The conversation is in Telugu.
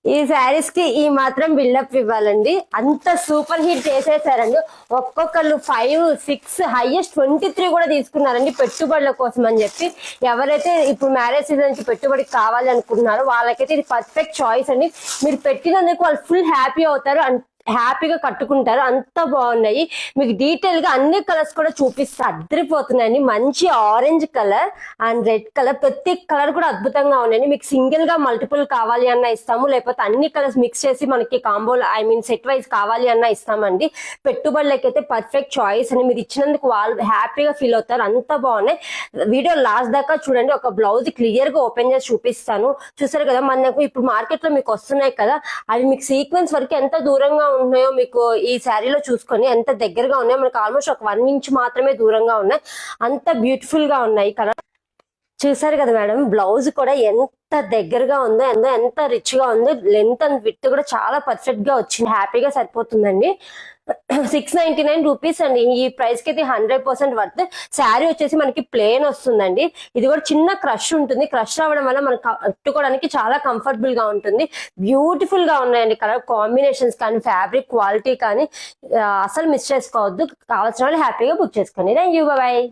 ఈ శారీస్ కి ఈ మాత్రం బిల్డప్ ఇవ్వాలండి. అంత సూపర్ హిట్ చేసేసారండి. ఒక్కొక్కళ్ళు 5, 6 హైయెస్ట్ 23 కూడా తీసుకున్నారండి పెట్టుబడుల కోసం అని చెప్పి. ఎవరైతే ఇప్పుడు మ్యారేజ్ సీజన్ కి పెట్టుబడికి కావాలి అనుకుంటున్నారో వాళ్ళకైతే ఇది పర్ఫెక్ట్ చాయిస్ అండి. మీరు పెట్టినందుకు వాళ్ళు ఫుల్ హ్యాపీ అవుతారు, హ్యాపీగా కట్టుకుంటారు. అంత బాగున్నాయి. మీకు డీటెయిల్ గా అన్ని కలర్స్ కూడా చూపిస్తా. అద్దరిపోతున్నాయండి. మంచి orange colour and red colour, ప్రతి కలర్ కూడా అద్భుతంగా ఉన్నాయండి. మీకు సింగిల్ గా మల్టిపుల్ కావాలి అన్న ఇస్తాము, లేకపోతే అన్ని కలర్స్ మిక్స్ చేసి మనకి కాంబోలు సెట్ వైజ్ కావాలి అన్న ఇస్తామండి. పెట్టుబడులకైతే పర్ఫెక్ట్ చాయిస్ అని మీరు ఇచ్చినందుకు వాళ్ళు హ్యాపీగా ఫీల్ అవుతారు. అంత బాగున్నాయి. వీడియో లాస్ట్ దాకా చూడండి. ఒక బ్లౌజ్ క్లియర్ గా ఓపెన్ చేసి చూపిస్తాను. చూసారు కదా, మనకు ఇప్పుడు మార్కెట్ లో మీకు వస్తున్నాయి కదా, అవి మీకు సీక్వెన్స్ వరకు ఎంత దూరంగా ఉన్నాయో మీకు ఈ శారీలో చూసుకొని ఎంత దగ్గరగా ఉన్నాయో. మనకు ఆల్మోస్ట్ ఒక 1 ఇంచ్ మాత్రమే దూరంగా ఉన్నాయి. అంత బ్యూటిఫుల్ గా ఉన్నాయి కలర్. చూసారు కదా మేడం, బ్లౌజ్ కూడా ఎంత దగ్గరగా ఉందో, ఎంత రిచ్ గా ఉందో. లెంత్ అండ్ విడ్త్ కూడా చాలా పర్ఫెక్ట్ గా వచ్చింది. హ్యాపీగా సరిపోతుందండి. 699 రూపీస్ అండి. ఈ ప్రైస్ కి అయితే 100% వర్త్. శారీ వచ్చేసి మనకి ప్లేన్ వస్తుందండి. ఇది కూడా చిన్న క్రష్ ఉంటుంది. క్రష్ రావడం వల్ల మనకు కట్టుకోవడానికి చాలా కంఫర్టబుల్ గా ఉంటుంది. బ్యూటిఫుల్ గా ఉన్నాయండి కలర్ కాంబినేషన్స్ కానీ, ఫ్యాబ్రిక్ క్వాలిటీ కానీ అసలు మిస్ చేసుకోవద్దు. కావాల్సిన వాళ్ళు హ్యాపీగా బుక్ చేసుకోండి. Thank you, bye.